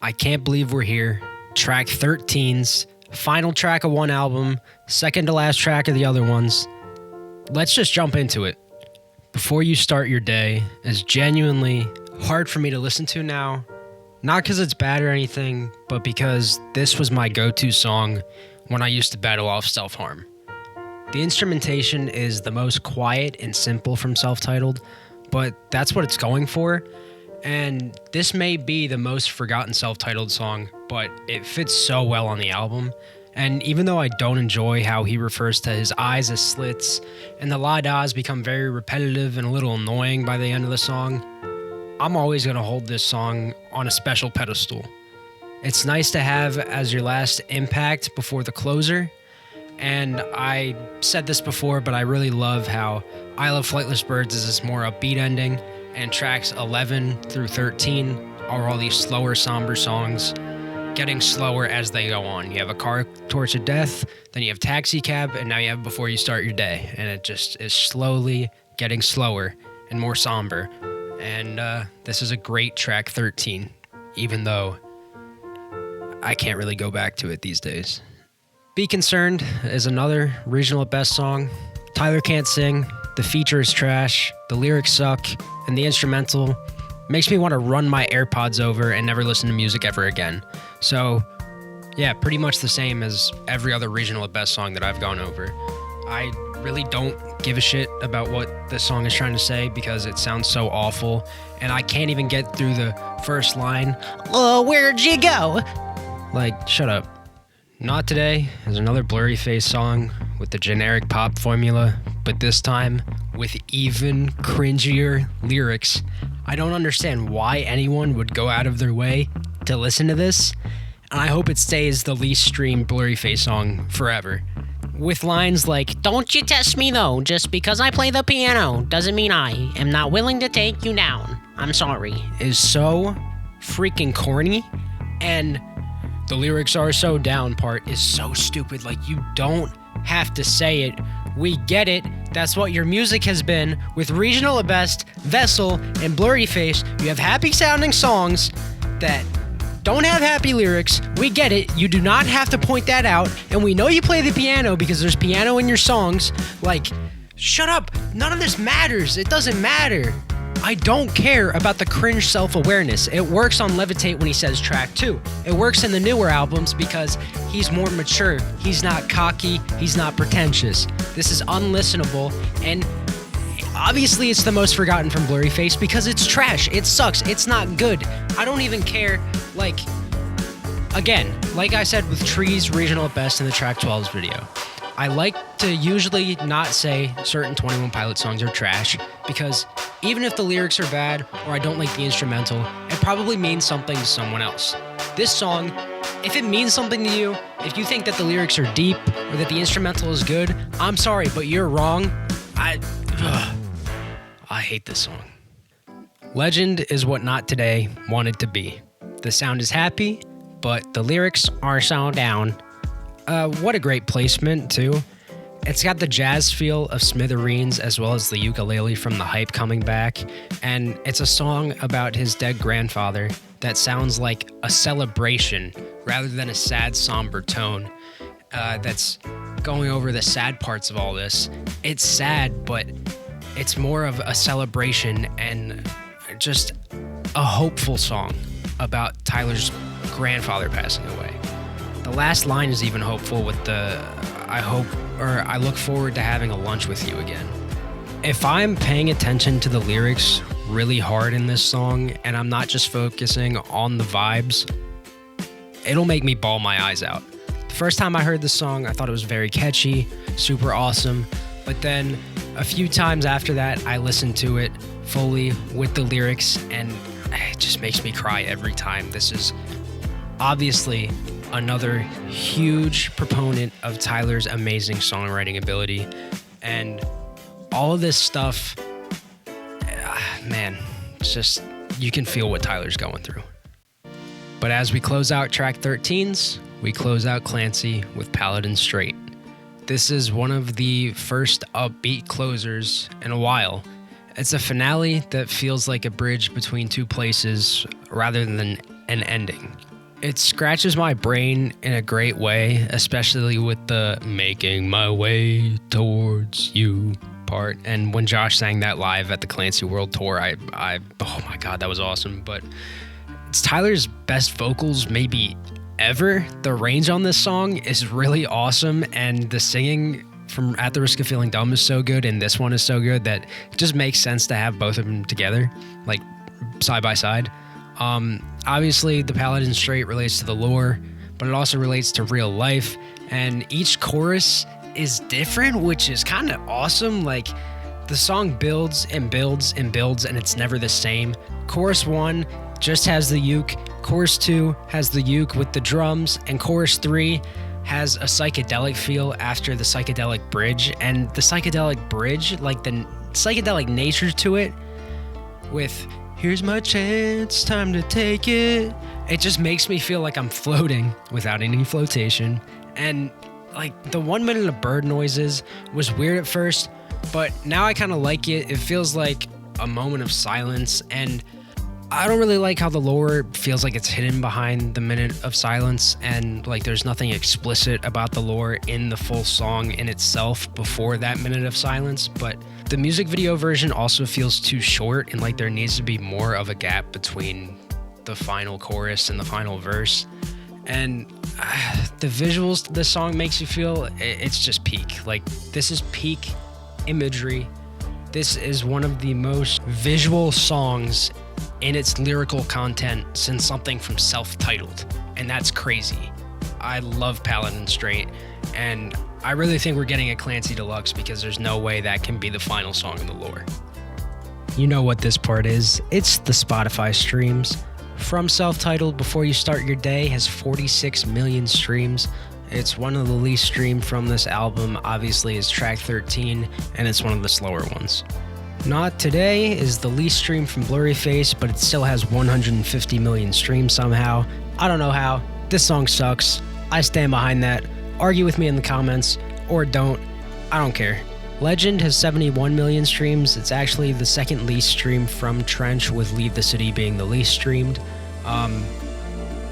I Can't Believe We're Here, track 13's final track of one album, second to last track of the other ones. Let's just jump into it. Before You Start Your Day is genuinely hard for me to listen to now, not because it's bad or anything, but because this was my go-to song when I used to battle off self-harm. The instrumentation is the most quiet and simple from Self-Titled, but that's what it's going for. And this may be the most forgotten Self-Titled song, but it fits so well on the album. And even though I don't enjoy how he refers to his eyes as slits, and the la-das become very repetitive and a little annoying by the end of the song, I'm always going to hold this song on a special pedestal. It's nice to have as your last impact before the closer. And I said this before, but I really love how I Love Flightless Birds is this more upbeat ending, and tracks 11 through 13 are all these slower, somber songs, getting slower as they go on. You have A Car Torch of Death, then you have Taxi Cab, and now you have Before You Start Your Day. And it just is slowly getting slower and more somber. And this is a great track 13, even though I can't really go back to it these days. Be Concerned is another regional at best song. Tyler can't sing, the feature is trash, the lyrics suck, and the instrumental makes me want to run my AirPods over and never listen to music ever again. So, yeah, pretty much the same as every other regional at best song that I've gone over. I really don't give a shit about what this song is trying to say because it sounds so awful, and I can't even get through the first line, "Oh, where'd you go?" Like, shut up. Not Today is another Blurryface song with the generic pop formula, but this time with even cringier lyrics. I don't understand why anyone would go out of their way to listen to this, and I hope it stays the least streamed Blurryface song forever. With lines like, "Don't you test me though, just because I play the piano doesn't mean I am not willing to take you down. I'm sorry," is so freaking corny, and the lyrics are so down part is so stupid. Like, you don't have to say it. We get it. That's what your music has been. With regional at best, Vessel, and Blurryface, you have happy sounding songs that don't have happy lyrics. We get it. You do not have to point that out. And we know you play the piano because there's piano in your songs. Like, shut up. None of this matters. It doesn't matter. I don't care about the cringe self-awareness. It works on Levitate when he says track 2. It works in the newer albums because he's more mature. He's not cocky. He's not pretentious. This is unlistenable, and obviously it's the most forgotten from Blurryface because it's trash. It sucks. It's not good. I don't even care. Like, again, like I said with Trees regional at best in the track 12's video, I like to usually not say certain 21 Pilots songs are trash because even if the lyrics are bad or I don't like the instrumental, it probably means something to someone else. This song, if it means something to you, if you think that the lyrics are deep or that the instrumental is good, I'm sorry, but you're wrong. I hate this song. Legend is what Not Today wanted to be. The sound is happy, but the lyrics are so down. What a great placement, too. It's got the jazz feel of Smithereens as well as the ukulele from The Hype coming back, and it's a song about his dead grandfather that sounds like a celebration rather than a sad, somber tone that's going over the sad parts of all this. It's sad, but it's more of a celebration and just a hopeful song about Tyler's grandfather passing away. The last line is even hopeful with the I look forward to having a lunch with you again. If I'm paying attention to the lyrics really hard in this song and I'm not just focusing on the vibes, it'll make me bawl my eyes out. The first time I heard this song, I thought it was very catchy, super awesome, but then a few times after that, I listened to it fully with the lyrics and it just makes me cry every time. This is obviously another huge proponent of Tyler's amazing songwriting ability, and all of this stuff, man, it's just, you can feel what Tyler's going through. But as we close out track 13's, we close out Clancy with Paladin Strait. This is one of the first upbeat closers in a while. It's a finale that feels like a bridge between two places rather than and ending. It scratches my brain in a great way, especially with the making my way towards you part. And when Josh sang that live at the Clancy World Tour, I oh my God, that was awesome. But it's Tyler's best vocals maybe ever. The range on this song is really awesome, and the singing from At the Risk of Feeling Dumb is so good, and this one is so good that it just makes sense to have both of them together, like side by side. Obviously, the Paladin Strait relates to the lore, but it also relates to real life, and each chorus is different, which is kind of awesome. Like, the song builds and builds and builds, and it's never the same. Chorus 1 just has the uke, chorus 2 has the uke with the drums, and chorus 3 has a psychedelic feel after the psychedelic bridge. And the psychedelic bridge, like the psychedelic nature to it, with "Here's my chance, time to take it," it just makes me feel like I'm floating without any flotation. And like, the 1 minute of bird noises was weird at first, but now I kind of like it. It feels like a moment of silence, and I don't really like how the lore feels like it's hidden behind the minute of silence, and like there's nothing explicit about the lore in the full song in itself before that minute of silence. But the music video version also feels too short, and like there needs to be more of a gap between the final chorus and the final verse. And the visuals this song makes you feel, it's just peak. Like, this is peak imagery. This is one of the most visual songs in its lyrical content since something from Self-Titled, and that's crazy. I love Paladin Strait, and I really think we're getting a Clancy Deluxe, because there's no way that can be the final song in the lore. You know what this part is. It's the Spotify streams. From Self-Titled, Before You Start Your Day has 46 million streams. It's one of the least streamed from this album, obviously, is track 13, and it's one of the slower ones. Not Today is the least streamed from Blurryface, but it still has 150 million streams somehow. I don't know how. This song sucks. I stand behind that. Argue with me in the comments, or don't. I don't care. Legend has 71 million streams. It's actually the second least streamed from Trench, with Leave the City being the least streamed.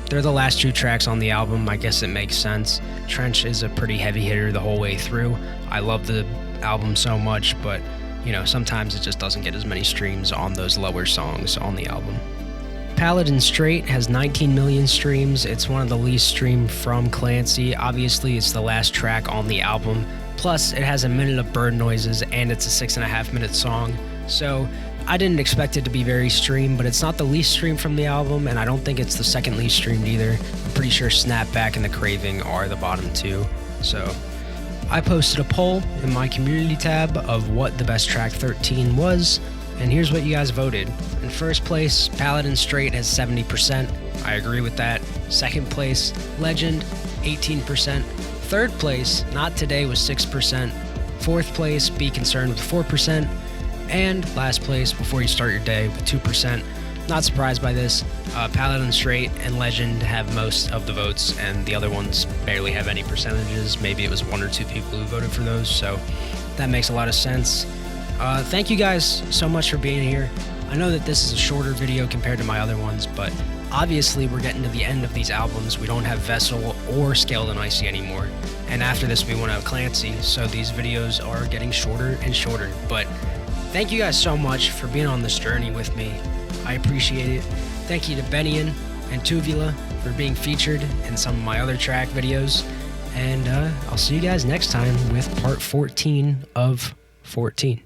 They're the last 2 tracks on the album. I guess it makes sense. Trench is a pretty heavy hitter the whole way through. I love the album so much, but you know, sometimes it just doesn't get as many streams on those lower songs on the album. Paladin Strait has 19 million streams. It's one of the least streamed from Clancy. Obviously, it's the last track on the album. Plus, it has a minute of bird noises, and it's a 6.5 minute song. So I didn't expect it to be very streamed, but it's not the least streamed from the album, and I don't think it's the second least streamed either. I'm pretty sure Snapback and The Craving are the bottom 2. So I posted a poll in my community tab of what the best track 13 was, and here's what you guys voted. In first place, Paladin Strait has 70%. I agree with that. Second place, Legend, 18%. Third place, Not Today, was 6%. Fourth place, Be Concerned, with 4%. And last place, Before You Start Your Day, with 2%. Not surprised by this. Paladin Strait and Legend have most of the votes, and the other ones barely have any percentages. Maybe it was 1 or 2 people who voted for those, so that makes a lot of sense. Thank you guys so much for being here. I know that this is a shorter video compared to my other ones, but obviously we're getting to the end of these albums. We don't have Vessel or Scaled and Icy anymore, and after this we won't have Clancy, so these videos are getting shorter and shorter. But thank you guys so much for being on this journey with me. I appreciate it. Thank you to Benian and Tuvula for being featured in some of my other track videos. And I'll see you guys next time with part 14 of 14.